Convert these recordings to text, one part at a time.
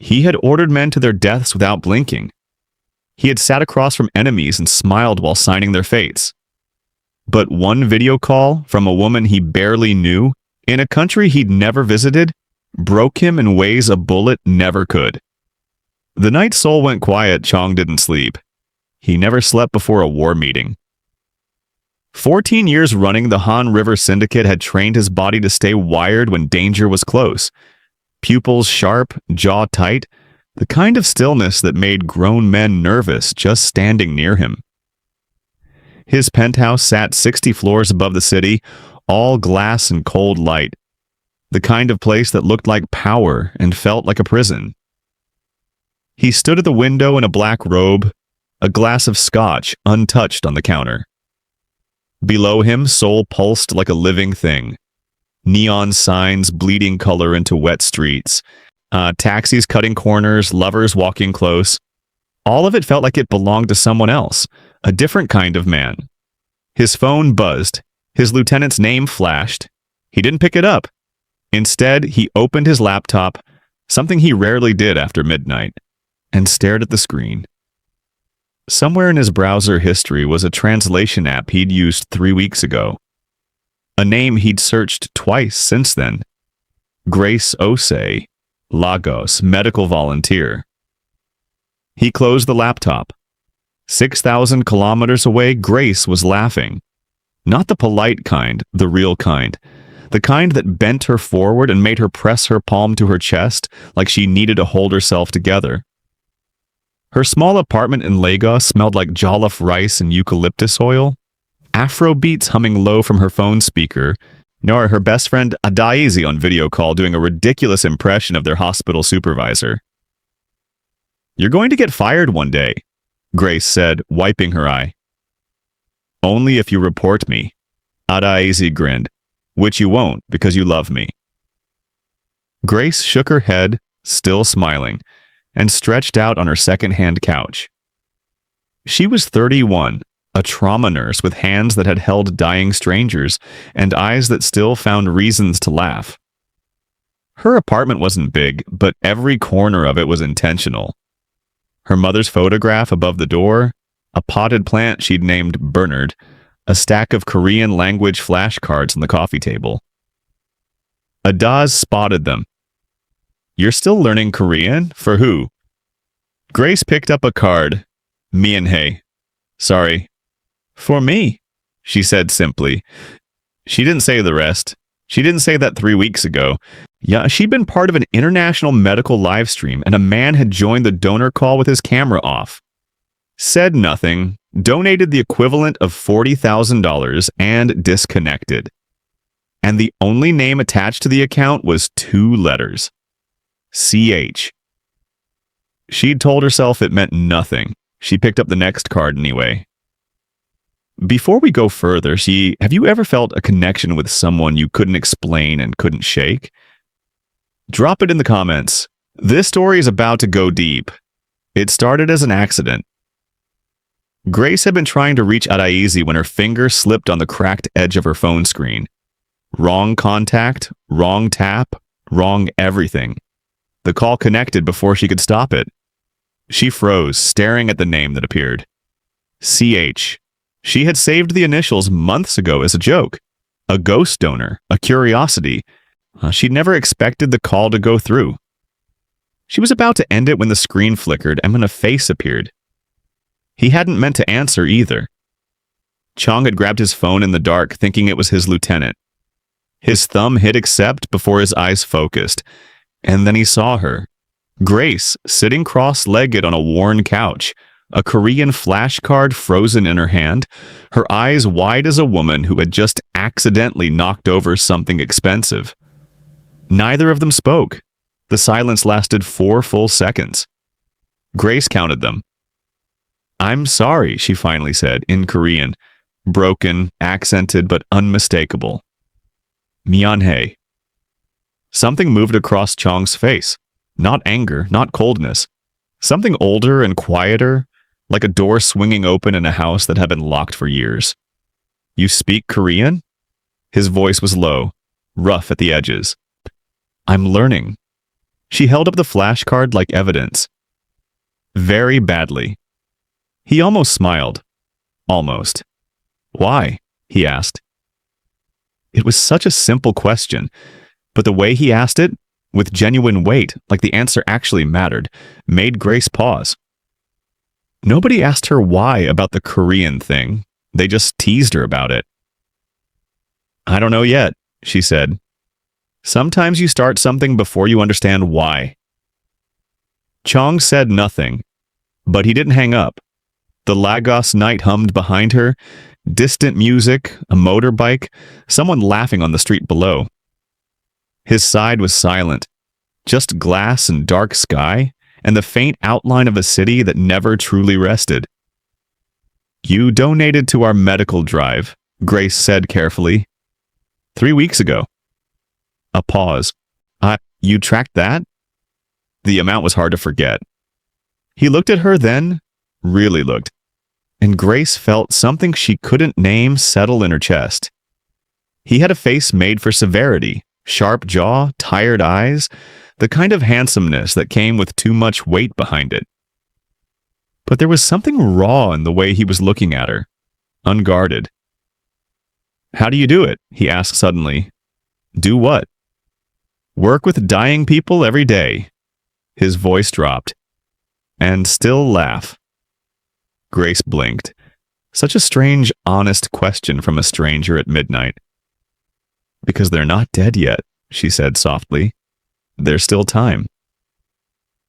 He had ordered men to their deaths without blinking. He had sat across from enemies and smiled while signing their fates. But one video call from a woman he barely knew, in a country he'd never visited, broke him in ways a bullet never could. The night Seoul went quiet, Chong didn't sleep. He never slept before a war meeting. 14 years running, the Han River Syndicate had trained his body to stay wired when danger was close. Pupils sharp, jaw tight, the kind of stillness that made grown men nervous just standing near him. His penthouse sat 60 floors above the city, all glass and cold light. The kind of place that looked like power and felt like a prison. He stood at the window in a black robe, a glass of scotch untouched on the counter. Below him, Seoul pulsed like a living thing. Neon signs bleeding color into wet streets. Taxis cutting corners, lovers walking close. All of it felt like it belonged to someone else, a different kind of man. His phone buzzed. His lieutenant's name flashed. He didn't pick it up. Instead, he opened his laptop, something he rarely did after midnight, and stared at the screen. Somewhere in his browser history was a translation app he'd used 3 weeks ago. A name he'd searched twice since then. Grace Osei, Lagos, medical volunteer. He closed the laptop. 6,000 kilometers away, Grace was laughing. Not the polite kind, the real kind. The kind that bent her forward and made her press her palm to her chest like she needed to hold herself together. Her small apartment in Lagos smelled like jollof rice and eucalyptus oil. Afro beats humming low from her phone speaker, nor her best friend Adaizi on video call doing a ridiculous impression of their hospital supervisor. "You're going to get fired one day," Grace said, wiping her eye. "Only if you report me," Adaizi grinned, "which you won't because you love me." Grace shook her head, still smiling, and stretched out on her second-hand couch. She was 31, a trauma nurse with hands that had held dying strangers and eyes that still found reasons to laugh. Her apartment wasn't big, but every corner of it was intentional. Her mother's photograph above the door, a potted plant she'd named Bernard, a stack of Korean language flashcards on the coffee table. Adaz spotted them. "You're still learning Korean? For who?" Grace picked up a card. "Mienhae. Sorry." "For me," she said simply. She didn't say the rest. She didn't say that 3 weeks ago. Yeah, she'd been part of an international medical live stream, and a man had joined the donor call with his camera off. Said nothing, donated the equivalent of $40,000, and disconnected. And the only name attached to the account was 2 letters. CH. She'd told herself it meant nothing. She picked up the next card anyway. "Before we go further, have you ever felt a connection with someone you couldn't explain and couldn't shake? Drop it in the comments. This story is about to go deep. It started as an accident." Grace had been trying to reach Adaizi when her finger slipped on the cracked edge of her phone screen. Wrong contact, wrong tap, wrong everything. The call connected before she could stop it. She froze, staring at the name that appeared. CH. She had saved the initials months ago as a joke. A ghost donor, a curiosity. She'd never expected the call to go through. She was about to end it when the screen flickered and when a face appeared. He hadn't meant to answer either. Chong had grabbed his phone in the dark, thinking it was his lieutenant. His thumb hit accept before his eyes focused, and then he saw her. Grace, sitting cross-legged on a worn couch, a Korean flashcard frozen in her hand, her eyes wide as a woman who had just accidentally knocked over something expensive. Neither of them spoke. The silence lasted 4 full seconds. Grace counted them. "I'm sorry," she finally said, in Korean, broken, accented, but unmistakable. "Mianhae." Something moved across Chong's face. Not anger, not coldness. Something older and quieter, like a door swinging open in a house that had been locked for years. "You speak Korean?" His voice was low, rough at the edges. "I'm learning." She held up the flashcard like evidence. Very badly. He almost smiled. Almost. Why? He asked. It was such a simple question, but the way he asked it, with genuine weight, like the answer actually mattered, made Grace pause. Nobody asked her why about the Korean thing. They just teased her about it. I don't know yet, she said. Sometimes you start something before you understand why. Chong said nothing, but he didn't hang up. The Lagos night hummed behind her, distant music, a motorbike, someone laughing on the street below. His side was silent, just glass and dark sky, and the faint outline of a city that never truly rested. You donated to our medical drive, Grace said carefully. 3 weeks ago. A pause. You tracked that? The amount was hard to forget. He looked at her then, really looked, and Grace felt something she couldn't name settle in her chest. He had a face made for severity, sharp jaw, tired eyes, the kind of handsomeness that came with too much weight behind it. But there was something raw in the way he was looking at her, unguarded. How do you do it? He asked suddenly. Do what? Work with dying people every day. His voice dropped. And still laugh. Grace blinked. Such a strange, honest question from a stranger at midnight. Because they're not dead yet, she said softly. There's still time.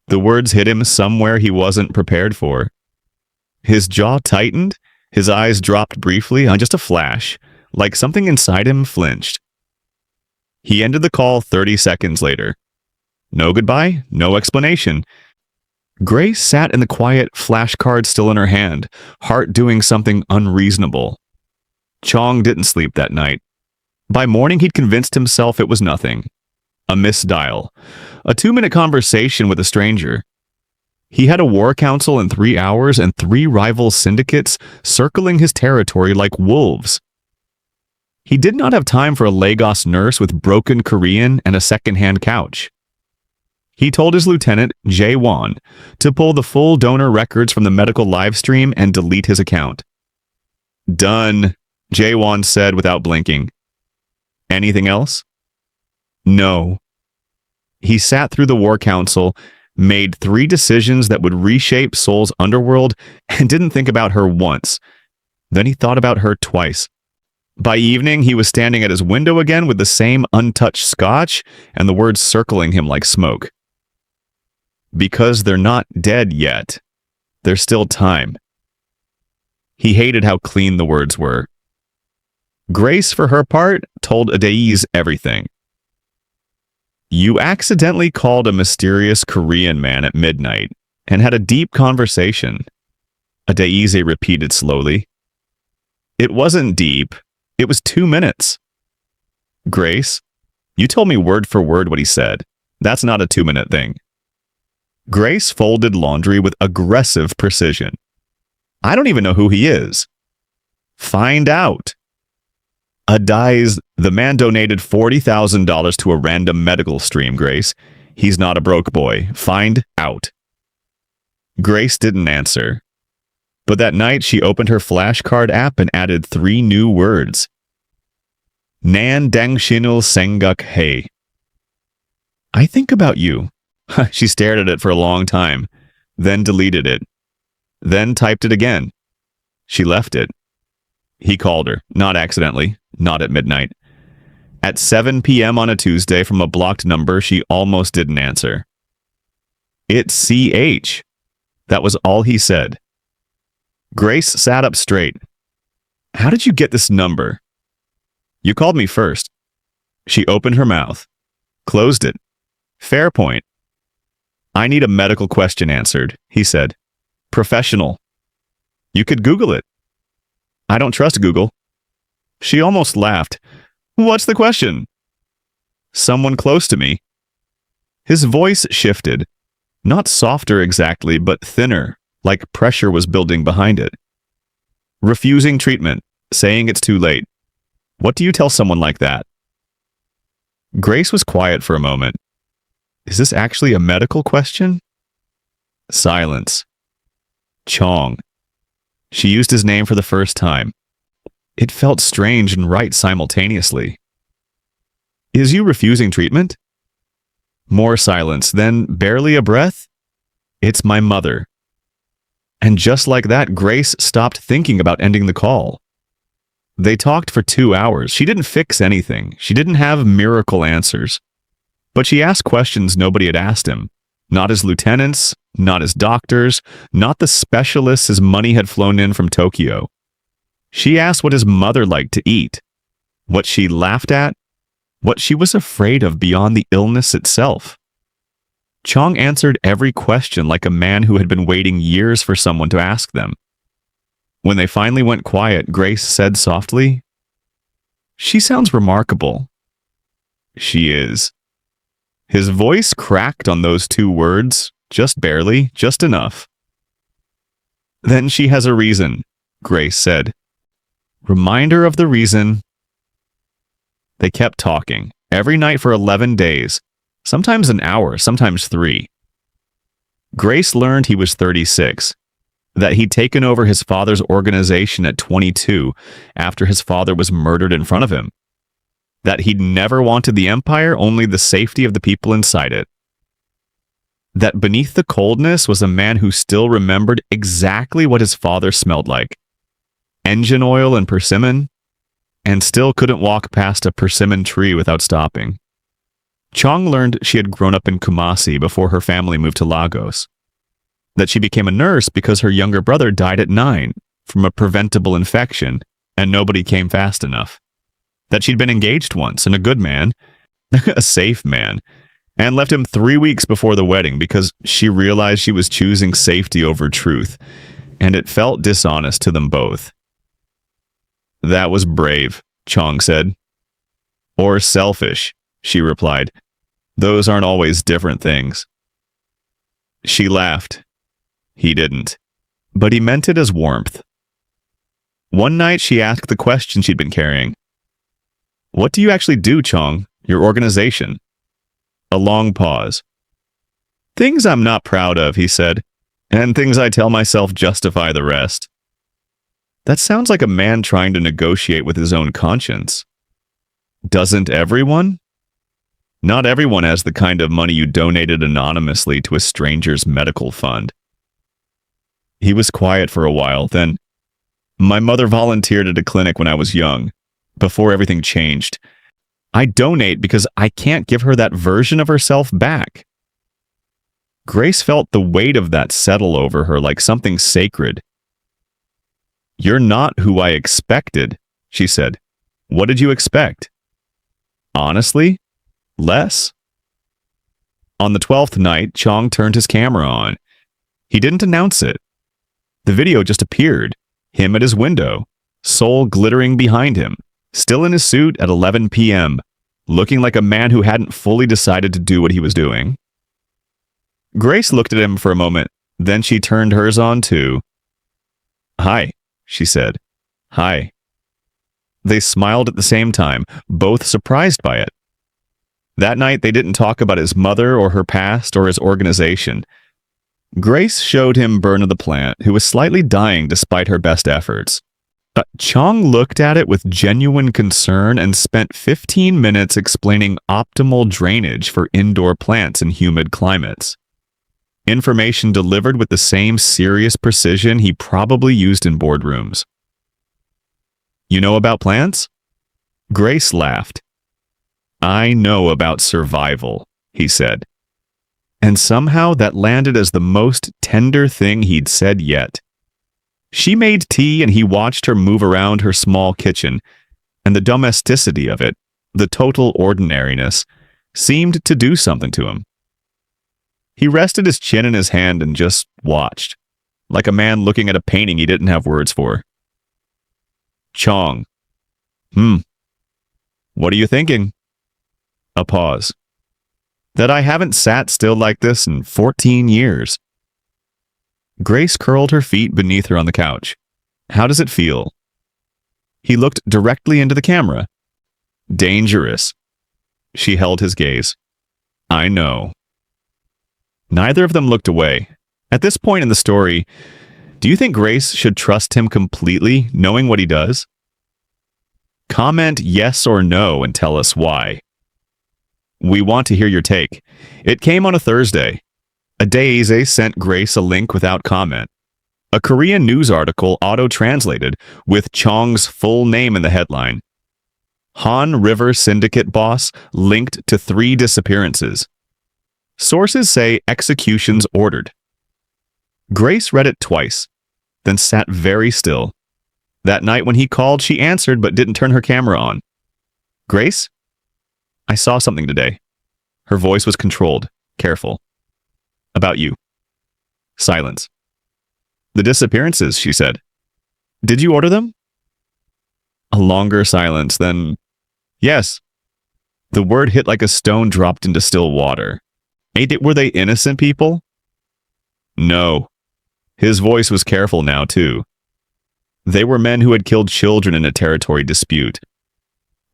The words hit him somewhere he wasn't prepared for. His jaw tightened, his eyes dropped briefly on just a flash, like something inside him flinched. He ended the call 30 seconds later. No goodbye, no explanation. Grace sat in the quiet, flashcard still in her hand, heart doing something unreasonable. Chong didn't sleep that night. By morning, he'd convinced himself it was nothing. A misdial. A 2-minute conversation with a stranger. He had a war council in 3 hours and 3 rival syndicates circling his territory like wolves. He did not have time for a Lagos nurse with broken Korean and a second-hand couch. He told his lieutenant, Jae-won, to pull the full donor records from the medical live stream and delete his account. Done, Jae-won said without blinking. Anything else? No. He sat through the war council, made 3 decisions that would reshape Seoul's underworld, and didn't think about her once. Then he thought about her twice. By evening, he was standing at his window again with the same untouched scotch and the words circling him like smoke. Because they're not dead yet. There's still time. He hated how clean the words were. Grace, for her part, told Adaize everything. You accidentally called a mysterious Korean man at midnight and had a deep conversation. Adaize repeated slowly. It wasn't deep. It was 2 minutes. Grace, you told me word for word what he said. That's not a 2-minute thing. Grace folded laundry with aggressive precision. I don't even know who he is. Find out. Adaize, the man donated $40,000 to a random medical stream, Grace. He's not a broke boy. Find out. Grace didn't answer. But that night, she opened her flashcard app and added 3 new words. Nan dangshinul sengak hei. I think about you. She stared at it for a long time, then deleted it, then typed it again. She left it. He called her, not accidentally, not at midnight. At 7 p.m. on a Tuesday from a blocked number she almost didn't answer. It's CH. That was all he said. Grace sat up straight. How did you get this number? You called me first. She opened her mouth, closed it. Fair point. I need a medical question answered, he said. Professional. You could Google it. I don't trust Google. She almost laughed. What's the question? Someone close to me. His voice shifted. Not softer exactly, but thinner, like pressure was building behind it. Refusing treatment, saying it's too late. What do you tell someone like that? Grace was quiet for a moment. Is this actually a medical question? Silence. Chong. She used his name for the first time. It felt strange and right simultaneously. Is you refusing treatment? More silence, then barely a breath. It's my mother. And just like that, Grace stopped thinking about ending the call. They talked for 2 hours. She didn't fix anything. She didn't have miracle answers. But she asked questions nobody had asked him. Not his lieutenants, not his doctors, not the specialists his money had flown in from Tokyo. She asked what his mother liked to eat, what she laughed at, what she was afraid of beyond the illness itself. Chong answered every question like a man who had been waiting years for someone to ask them. When they finally went quiet, Grace said softly, "She sounds remarkable." She is. His voice cracked on those 2 words, just barely, just enough. Then she has a reason, Grace said. Reminder of the reason. They kept talking, every night for 11 days, sometimes an hour, sometimes 3. Grace learned he was 36, that he'd taken over his father's organization at 22 after his father was murdered in front of him, that he'd never wanted the empire, only the safety of the people inside it. That beneath the coldness was a man who still remembered exactly what his father smelled like. Engine oil and persimmon, and still couldn't walk past a persimmon tree without stopping. Chong learned she had grown up in Kumasi before her family moved to Lagos. That she became a nurse because her younger brother died at 9 from a preventable infection, and nobody came fast enough. That she'd been engaged once, and a good man, a safe man, and left him 3 weeks before the wedding because she realized she was choosing safety over truth, and it felt dishonest to them both. That was brave, Chong said. Or selfish, she replied. Those aren't always different things. She laughed. He didn't, but he meant it as warmth. One night she asked the question she'd been carrying. What do you actually do, Chong? Your organization? A long pause. Things I'm not proud of, he said, and things I tell myself justify the rest. That sounds like a man trying to negotiate with his own conscience. Doesn't everyone? Not everyone has the kind of money you donated anonymously to a stranger's medical fund. He was quiet for a while, then, my mother volunteered at a clinic when I was young, before everything changed. I donate because I can't give her that version of herself back. Grace felt the weight of that settle over her like something sacred. You're not who I expected, she said. What did you expect? Honestly, less. On the 12th night, Chong turned his camera on. He didn't announce it. The video just appeared, him at his window, Seoul glittering behind him, still in his suit at 11 p.m., looking like a man who hadn't fully decided to do what he was doing. Grace looked at him for a moment, then she turned hers on too. Hi, she said. Hi. They smiled at the same time, both surprised by it. That night they didn't talk about his mother or her past or his organization. Grace showed him Berna the plant, who was slightly dying despite her best efforts. Chong looked at it with genuine concern and spent 15 minutes explaining optimal drainage for indoor plants in humid climates. Information delivered with the same serious precision he probably used in boardrooms. You know about plants? Grace laughed. I know about survival, he said. And somehow that landed as the most tender thing he'd said yet. She made tea and he watched her move around her small kitchen, and the domesticity of it, the total ordinariness, seemed to do something to him. He rested his chin in his hand and just watched, like a man looking at a painting he didn't have words for. Chong. What are you thinking? A pause. That I haven't sat still like this in 14 years. Grace curled her feet beneath her on the couch. How does it feel? He looked directly into the camera. Dangerous. She held his gaze. I know, Neither of them looked away. At this point in the story, do you think Grace should trust him completely, knowing what he does? Comment yes or no and tell us why. We want to hear your take. It came on a Thursday. Adaeze sent Grace a link without comment. A Korean news article auto-translated with Chong's full name in the headline. Han River Syndicate boss linked to 3 disappearances. Sources say executions ordered. Grace read it twice, then sat very still. That night when he called, she answered but didn't turn her camera on. Grace? I saw something today. Her voice was controlled, careful. About you. Silence. The disappearances, she said. Did you order them? A longer silence, then, yes. The word hit like a stone dropped into still water. Were they innocent people? No. His voice was careful now, too. They were men who had killed children in a territory dispute.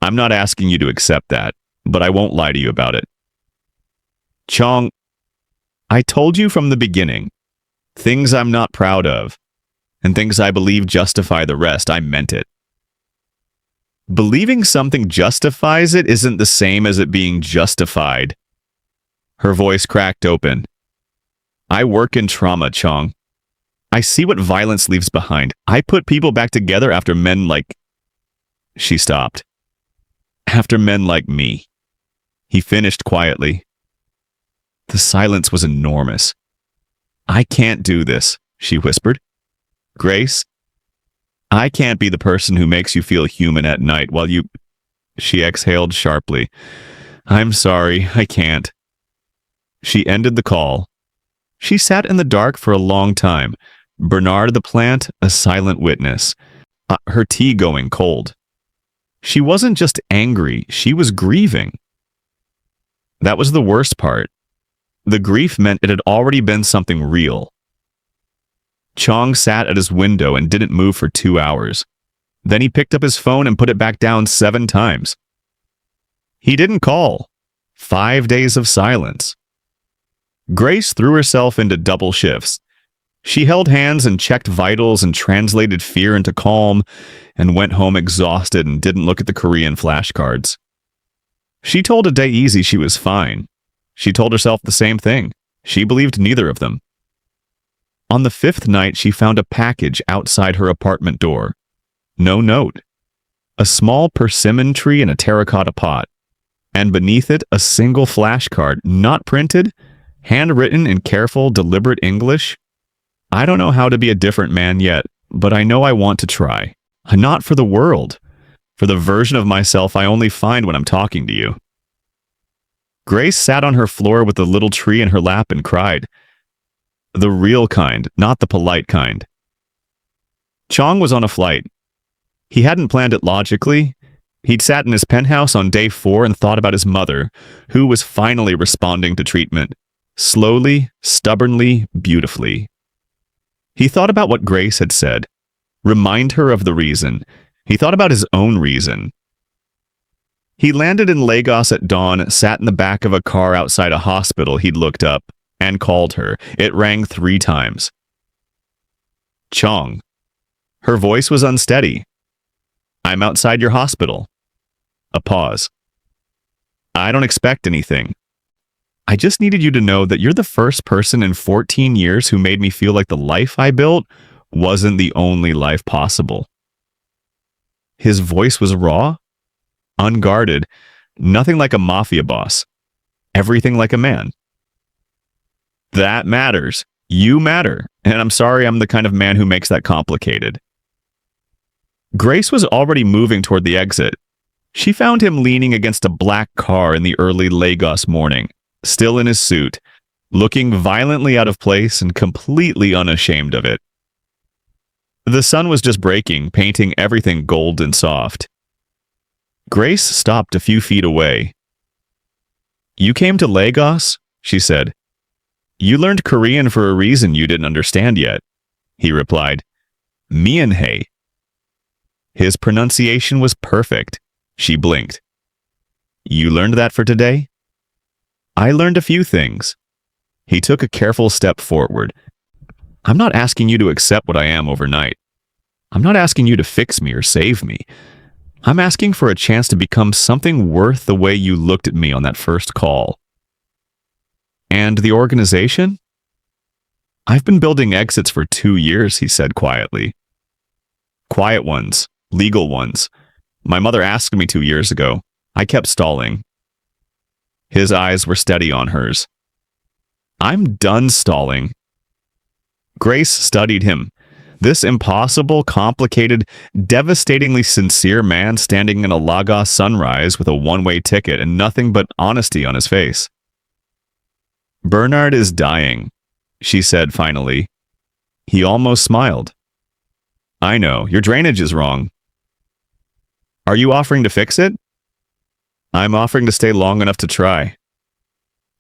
I'm not asking you to accept that, but I won't lie to you about it. Chong, I told you from the beginning, things I'm not proud of, and things I believe justify the rest. I meant it. Believing something justifies it isn't the same as it being justified. Her voice cracked open. I work in trauma, Chong. I see what violence leaves behind. I put people back together after men like... She stopped. After men like me. He finished quietly. The silence was enormous. I can't do this, she whispered. Grace, I can't be the person who makes you feel human at night while you... She exhaled sharply. I'm sorry, I can't. She ended the call. She sat in the dark for a long time. Bernard the plant, a silent witness. Her tea going cold. She wasn't just angry, she was grieving. That was the worst part. The grief meant it had already been something real. Chong sat at his window and didn't move for 2 hours. Then he picked up his phone and put it back down 7 times. He didn't call. 5 days of silence. Grace threw herself into double shifts. She held hands and checked vitals and translated fear into calm and went home exhausted and didn't look at the Korean flashcards. She told Adaeze she was fine. She told herself the same thing. She believed neither of them. On the 5th night, she found a package outside her apartment door. No note. A small persimmon tree in a terracotta pot. And beneath it, a single flashcard, not printed, handwritten in careful, deliberate English. I don't know how to be a different man yet, but I know I want to try. Not for the world. For the version of myself I only find when I'm talking to you. Grace sat on her floor with the little tree in her lap and cried. The real kind, not the polite kind. Chong was on a flight. He hadn't planned it logically. He'd sat in his penthouse on day 4 and thought about his mother, who was finally responding to treatment. Slowly, stubbornly, beautifully. He thought about what Grace had said. Remind her of the reason. He thought about his own reason. He landed in Lagos at dawn, sat in the back of a car outside a hospital he'd looked up, and called her. It rang 3 times. Chong. Her voice was unsteady. I'm outside your hospital. A pause. I don't expect anything. I just needed you to know that you're the first person in 14 years who made me feel like the life I built wasn't the only life possible. His voice was raw, unguarded, nothing like a mafia boss, everything like a man. That matters. You matter, and I'm sorry I'm the kind of man who makes that complicated. Grace was already moving toward the exit. She found him leaning against a black car in the early Lagos morning, still in his suit, looking violently out of place and completely unashamed of it. The sun was just breaking, painting everything gold and soft. Grace stopped a few feet away. You came to Lagos? She said. You learned Korean for a reason you didn't understand yet. He replied. Mienhae. His pronunciation was perfect. She blinked. You learned that for today? I learned a few things. He took a careful step forward. I'm not asking you to accept what I am overnight. I'm not asking you to fix me or save me. I'm asking for a chance to become something worth the way you looked at me on that first call. And the organization? I've been building exits for 2 years, he said quietly. Quiet ones, legal ones. My mother asked me 2 years ago. I kept stalling. His eyes were steady on hers. I'm done stalling. Grace studied him. This impossible, complicated, devastatingly sincere man standing in a Lagos sunrise with a one-way ticket and nothing but honesty on his face. Bernard is dying, she said finally. He almost smiled. I know, your drainage is wrong. Are you offering to fix it? I'm offering to stay long enough to try.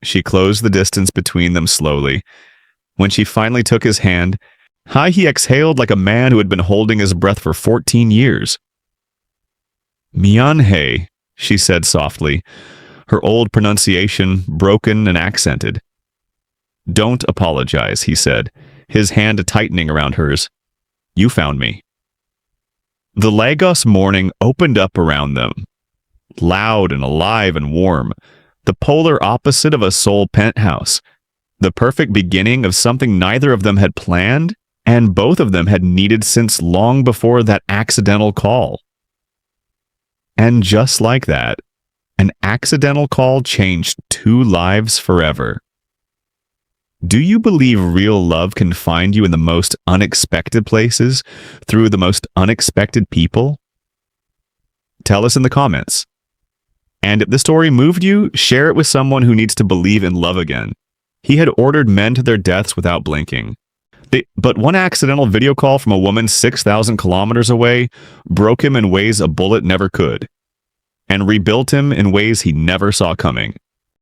She closed the distance between them slowly. When she finally took his hand, he exhaled like a man who had been holding his breath for 14 years. Mianhe, she said softly, her old pronunciation broken and accented. Don't apologize, he said, his hand tightening around hers. You found me. The Lagos morning opened up around them, loud and alive and warm, the polar opposite of a Seoul penthouse, the perfect beginning of something neither of them had planned and both of them had needed since long before that accidental call. And just like that, an accidental call changed 2 lives forever. Do you believe real love can find you in the most unexpected places, through the most unexpected people? Tell us in the comments. And if the story moved you, share it with someone who needs to believe in love again. He had ordered men to their deaths without blinking. But one accidental video call from a woman 6,000 kilometers away broke him in ways a bullet never could, and rebuilt him in ways he never saw coming.